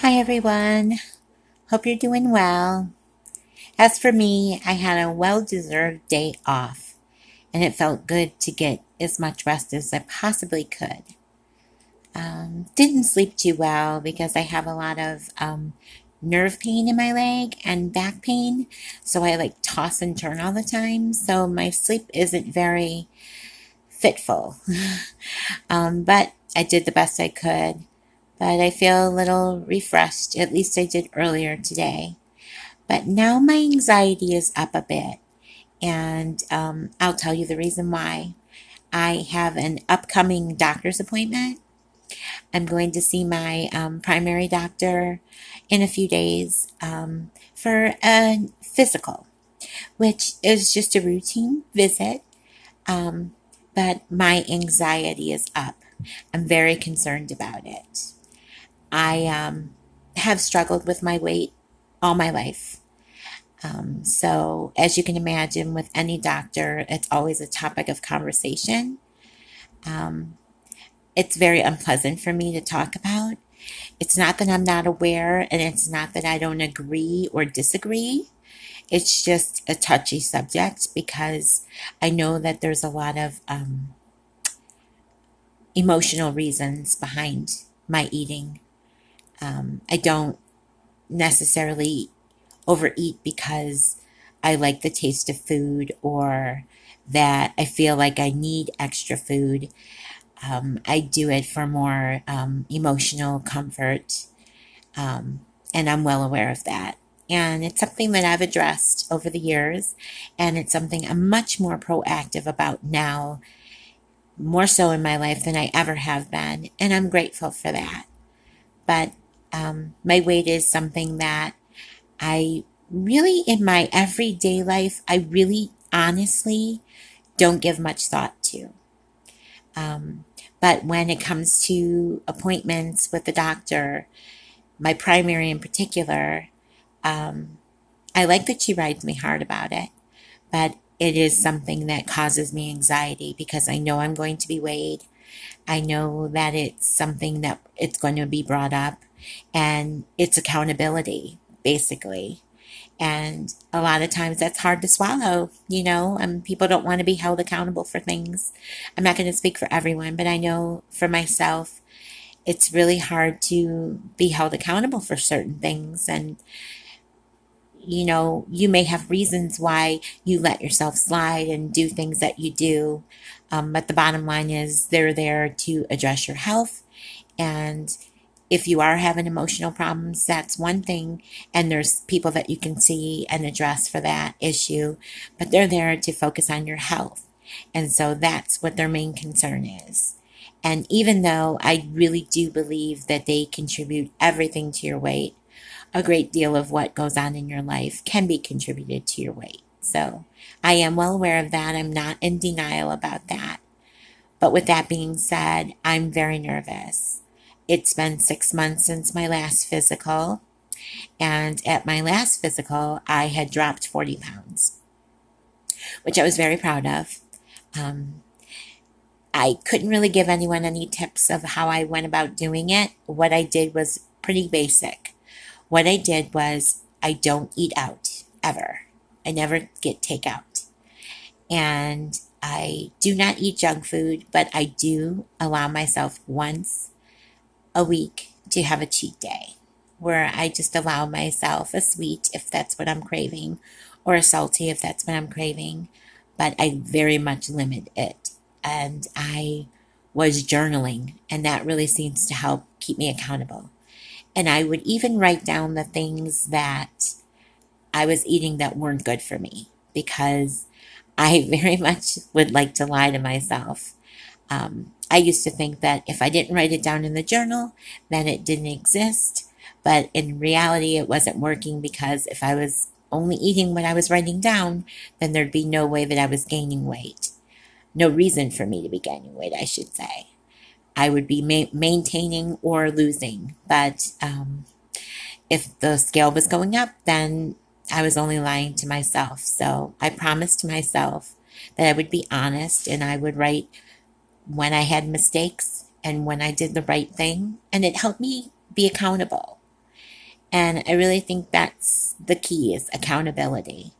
Hi everyone. Hope you're doing well. As for me, I had a well deserved day off, and it felt good to get as much rest as I possibly could. Didn't sleep too well because I have a lot of nerve pain in my leg and back pain, so I like toss and turn all the time, so my sleep isn't very fitful. But I did the best I could, but I feel a little refreshed, at least I did earlier today. But now my anxiety is up a bit, and I'll tell you the reason why. I have an upcoming doctor's appointment. I'm going to see my primary doctor in a few days for a physical, which is just a routine visit. Um, but my anxiety is up. I'm very concerned about it. I have struggled with my weight all my life. So, as you can imagine, with any doctor, it's always a topic of conversation. Um, it's very unpleasant for me to talk about. It's not that I'm not aware, and it's not that I don't agree or disagree. It's just a touchy subject because I know that there's a lot of emotional reasons behind my eating. I don't necessarily overeat because I like the taste of food or that I feel like I need extra food. I do it for more emotional comfort, and I'm well aware of that. And it's something that I've addressed over the years, and it's something I'm much more proactive about now, more so in my life than I ever have been, and I'm grateful for that. But my weight is something that I really, in my everyday life, I really honestly don't give much thought to. Um, but when it comes to appointments with the doctor, my primary in particular, um, I like that she rides me hard about it, but it is something that causes me anxiety because I know I'm going to be weighed. I know that it's something that it's going to be brought up, and it's accountability, basically. And a lot of times that's hard to swallow, people don't want to be held accountable for things. I'm not going to speak for everyone, but I know for myself, it's really hard to be held accountable for certain things. And, you may have reasons why you let yourself slide and do things that you do. But the bottom line is they're there to address your health. And if you are having emotional problems, that's one thing. And there's people that you can see and address for that issue, but they're there to focus on your health. And so that's what their main concern is. And even though I really do believe that they contribute everything to your weight, a great deal of what goes on in your life can be contributed to your weight. So I am well aware of that. I'm not in denial about that. But with that being said, I'm very nervous. It's been 6 months since my last physical, and at my last physical, I had dropped 40 pounds, which I was very proud of. Um, I couldn't really give anyone any tips of how I went about doing it. What I did was pretty basic. What I did was I don't eat out ever. I never get takeout. And I do not eat junk food, but I do allow myself once a week to have a cheat day where I just allow myself a sweet if that's what I'm craving, or a salty if that's what I'm craving, but I very much limit it. And I was journaling, and that really seems to help keep me accountable. And I would even write down the things that I was eating that weren't good for me because I very much would like to lie to myself. I used to think that if I didn't write it down in the journal, then it didn't exist. But in reality, it wasn't working because if I was only eating what I was writing down, then there'd be no way that I was gaining weight. No reason for me to be gaining weight, I should say. I would be maintaining or losing. But if the scale was going up, then I was only lying to myself. So I promised myself that I would be honest and I would write when I had mistakes and when I did the right thing. And it helped me be accountable. And I really think that's the key is accountability.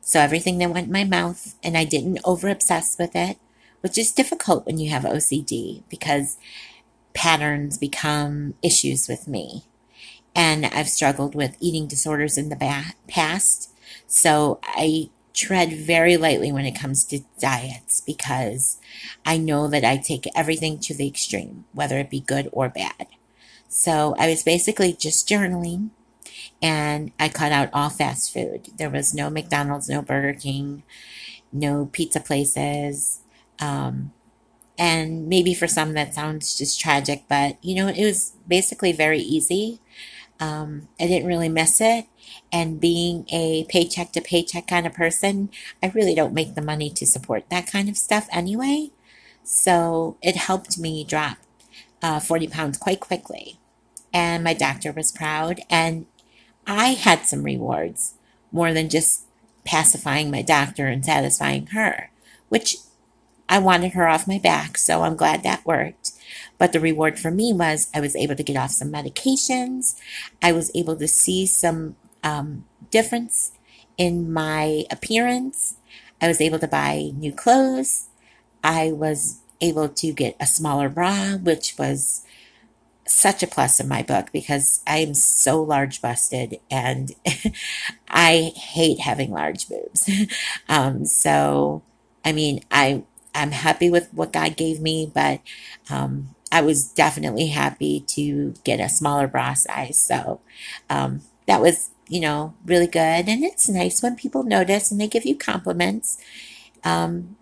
So everything that went in my mouth, and I didn't over obsess with it, which is difficult when you have OCD because patterns become issues with me. And I've struggled with eating disorders in the past. So I tread very lightly when it comes to diets because I know that I take everything to the extreme, whether it be good or bad. So I was basically just journaling and I cut out all fast food. There was no McDonald's, no Burger King, no pizza places. Um, and maybe for some that sounds just tragic, but it was basically very easy. I didn't really miss it. And being a paycheck to paycheck kind of person, I really don't make the money to support that kind of stuff anyway. So it helped me drop 40 pounds quite quickly. And my doctor was proud. And I had some rewards more than just pacifying my doctor and satisfying her, which I wanted her off my back, so I'm glad that worked. But the reward for me was I was able to get off some medications. I was able to see some difference in my appearance. I was able to buy new clothes. I was able to get a smaller bra, which was such a plus in my book because I am so large busted and I hate having large boobs. So, I mean, I'm happy with what God gave me, but I was definitely happy to get a smaller bra size. So that was, really good. And it's nice when people notice and they give you compliments. Um,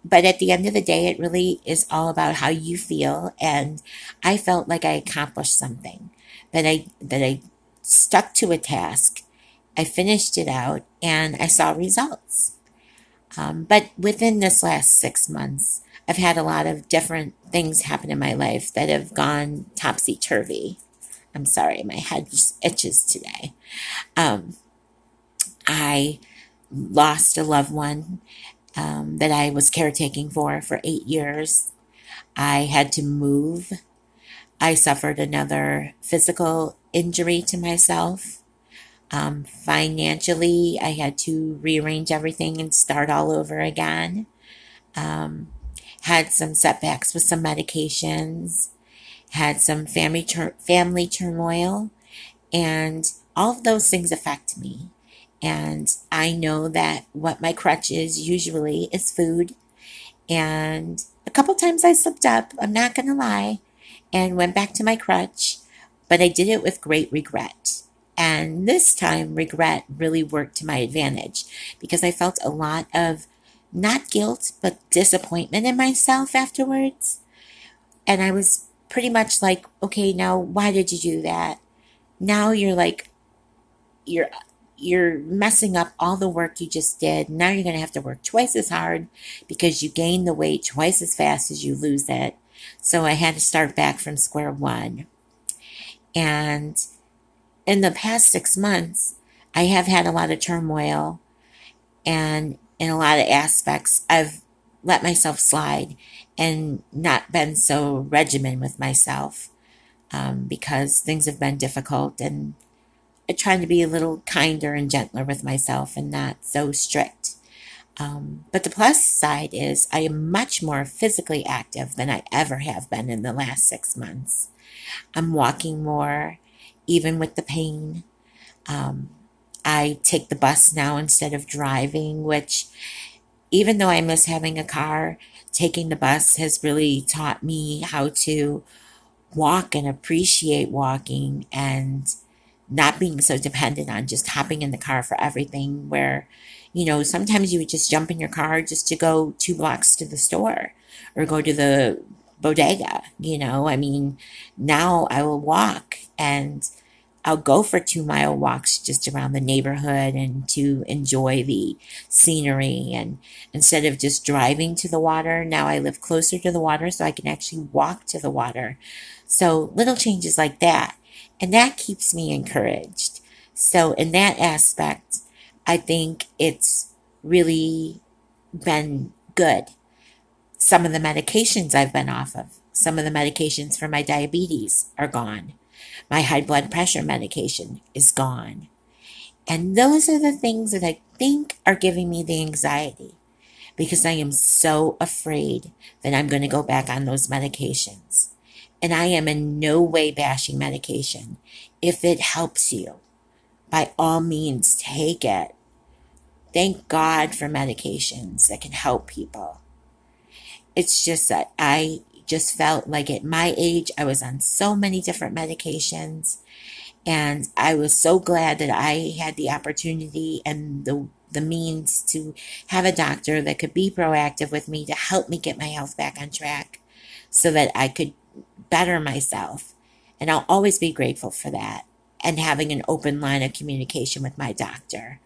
but at the end of the day, it really is all about how you feel. And I felt like I accomplished something, that I stuck to a task. I finished it out and I saw results. But within this last 6 months, I've had a lot of different things happen in my life that have gone topsy turvy. I'm sorry, my head just itches today. Um, I lost a loved one that I was caretaking for 8 years. I had to move. I suffered another physical injury to myself. Financially, I had to rearrange everything and start all over again. Um, had some setbacks with some medications, had some family turmoil, and all of those things affect me. And I know that what my crutch is usually is food. And a couple times I slipped up, I'm not going to lie, and went back to my crutch, but I did it with great regret. And this time, regret really worked to my advantage because I felt a lot of not guilt, but disappointment in myself afterwards. And I was pretty much like, okay, now why did you do that? Now you're like, you're you're messing up all the work you just did. Now you're going to have to work twice as hard because you gain the weight twice as fast as you lose it. So I had to start back from square one. And in the past 6 months, I have had a lot of turmoil, and in a lot of aspects, I've let myself slide and not been so regimented with myself because things have been difficult, and I'm trying to be a little kinder and gentler with myself and not so strict. But the plus side is I am much more physically active than I ever have been in the last 6 months. I'm walking more, even with the pain. Um, I take the bus now instead of driving, which, even though I miss having a car, taking the bus has really taught me how to walk and appreciate walking and not being so dependent on just hopping in the car for everything. Where, sometimes you would just jump in your car just to go 2 blocks to the store or go to the bodega. I mean, now I will walk and I'll go for 2 mile walks just around the neighborhood and to enjoy the scenery. And instead of just driving to the water, now I live closer to the water so I can actually walk to the water. So little changes like that. And that keeps me encouraged. So, in that aspect, I think it's really been good. Some of the medications I've been off of, some of the medications for my diabetes are gone. My high blood pressure medication is gone. And those are the things that I think are giving me the anxiety because I am so afraid that I'm going to go back on those medications. And I am in no way bashing medication. If it helps you, by all means, take it. Thank God for medications that can help people. It's just that I just felt like at my age, I was on so many different medications. And I was so glad that I had the opportunity and the means to have a doctor that could be proactive with me to help me get my health back on track so that I could better myself. And I'll always be grateful for that and having an open line of communication with my doctor.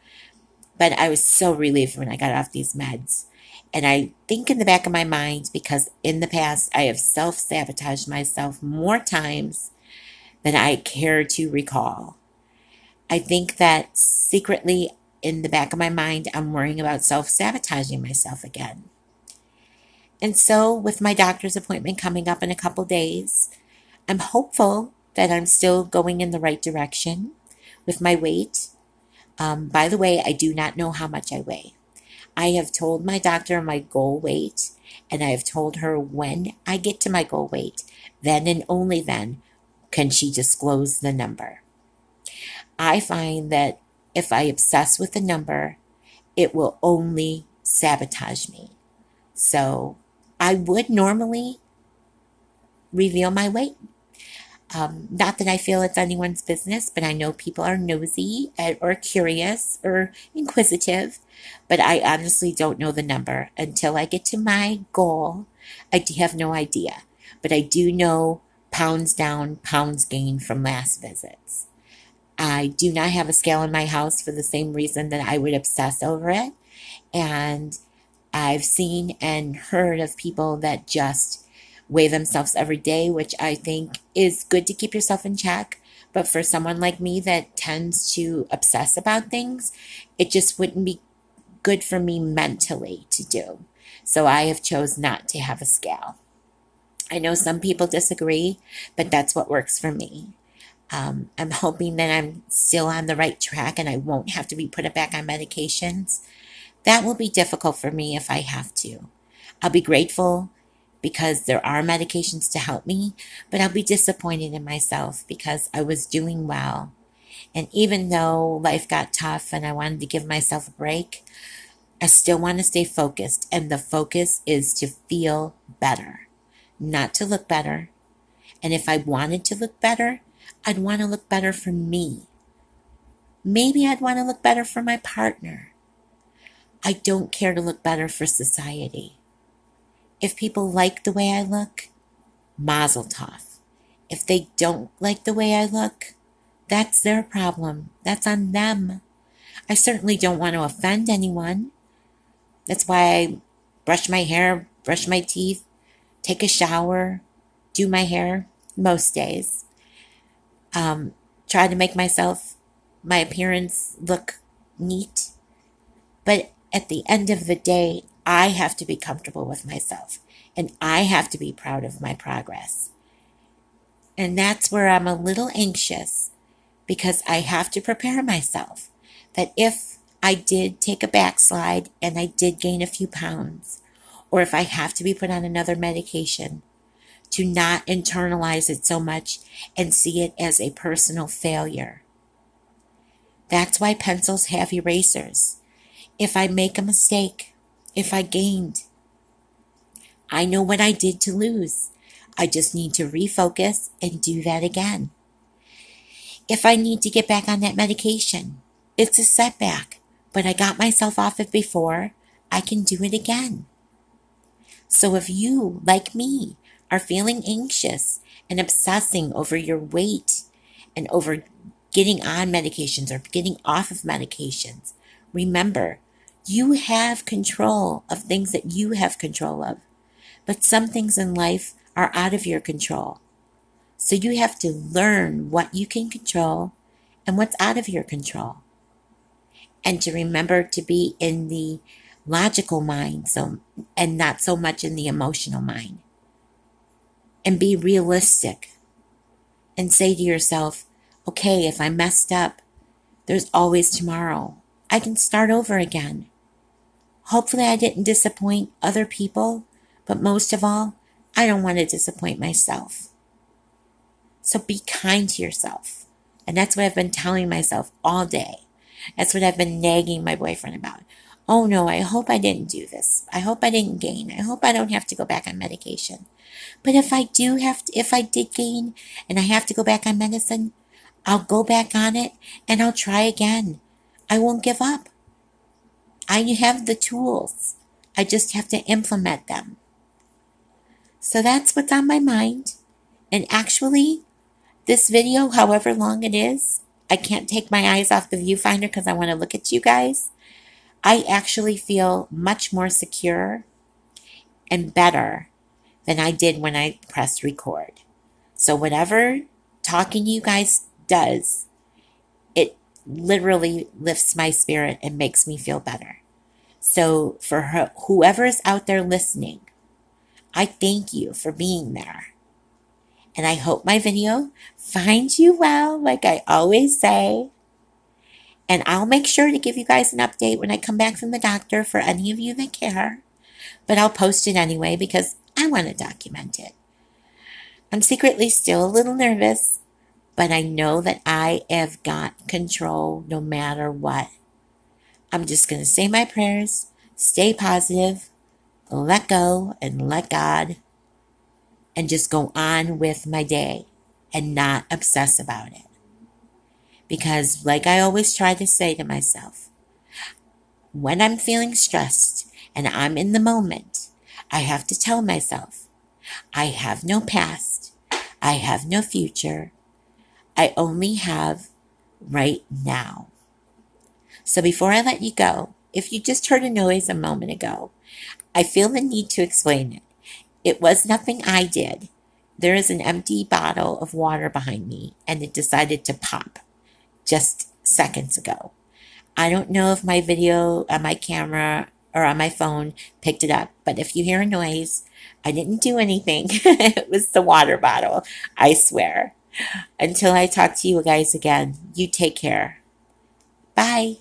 But I was so relieved when I got off these meds. And I think in the back of my mind, because in the past I have self-sabotaged myself more times than I care to recall. I think that secretly in the back of my mind, I'm worrying about self-sabotaging myself again. And so with my doctor's appointment coming up in a couple days, I'm hopeful that I'm still going in the right direction with my weight. By the way, I do not know how much I weigh. I have told my doctor my goal weight, and I have told her when I get to my goal weight, then and only then can she disclose the number. I find that if I obsess with the number, it will only sabotage me. So I would normally reveal my weight. Not that I feel it's anyone's business, but I know people are nosy or curious or inquisitive, but I honestly don't know the number. Until I get to my goal, I have no idea. But I do know pounds down, pounds gained from last visits. I do not have a scale in my house for the same reason that I would obsess over it. And I've seen and heard of people that just weigh themselves every day, which I think is good to keep yourself in check. But for someone like me that tends to obsess about things, it just wouldn't be good for me mentally to do. So I have chose not to have a scale. I know some people disagree, but that's what works for me. I'm hoping that I'm still on the right track and I won't have to be put back on medications. That will be difficult for me if I have to. I'll be grateful because there are medications to help me, but I'll be disappointed in myself because I was doing well. And even though life got tough and I wanted to give myself a break, I still want to stay focused. And the focus is to feel better, not to look better. And if I wanted to look better, I'd want to look better for me. Maybe I'd want to look better for my partner. I don't care to look better for society. If people like the way I look, mazel tov. If they don't like the way I look, that's their problem. That's on them. I certainly don't want to offend anyone. That's why I brush my hair, brush my teeth, take a shower, do my hair most days. Try to make my appearance look neat. But at the end of the day, I have to be comfortable with myself and I have to be proud of my progress. And that's where I'm a little anxious because I have to prepare myself that if I did take a backslide and I did gain a few pounds, or if I have to be put on another medication, to not internalize it so much and see it as a personal failure. That's why pencils have erasers. If I make a mistake, if I gained, I know what I did to lose. I just need to refocus and do that again. If I need to get back on that medication, it's a setback, but I got myself off it before, I can do it again. So if you, like me, are feeling anxious and obsessing over your weight and over getting on medications or getting off of medications, remember, you have control of things that you have control of. But some things in life are out of your control. So you have to learn what you can control and what's out of your control. And to remember to be in the logical mind and not so much in the emotional mind. And be realistic and say to yourself, okay, if I messed up, there's always tomorrow. I can start over again. Hopefully I didn't disappoint other people, but most of all, I don't want to disappoint myself. So be kind to yourself. And that's what I've been telling myself all day. That's what I've been nagging my boyfriend about. Oh no, I hope I didn't do this. I hope I didn't gain. I hope I don't have to go back on medication. But if I did gain and I have to go back on medicine, I'll go back on it and I'll try again. I won't give up. I have the tools. I just have to implement them. So that's what's on my mind. And actually, this video, however long it is, I can't take my eyes off the viewfinder because I want to look at you guys. I actually feel much more secure and better than I did when I pressed record. So whatever talking to you guys does, it literally lifts my spirit and makes me feel better. So for whoever is out there listening, I thank you for being there. And I hope my video finds you well, like I always say. And I'll make sure to give you guys an update when I come back from the doctor for any of you that care. But I'll post it anyway because I want to document it. I'm secretly still a little nervous, but I know that I have got control no matter what. I'm just going to say my prayers, stay positive, let go and let God, and just go on with my day and not obsess about it. Because like I always try to say to myself, when I'm feeling stressed and I'm in the moment, I have to tell myself, I have no past, I have no future, I only have right now. So before I let you go, if you just heard a noise a moment ago, I feel the need to explain it. It was nothing I did. There is an empty bottle of water behind me, and it decided to pop just seconds ago. I don't know if my video on my camera or on my phone picked it up, but if you hear a noise, I didn't do anything. It was the water bottle, I swear. Until I talk to you guys again, you take care. Bye.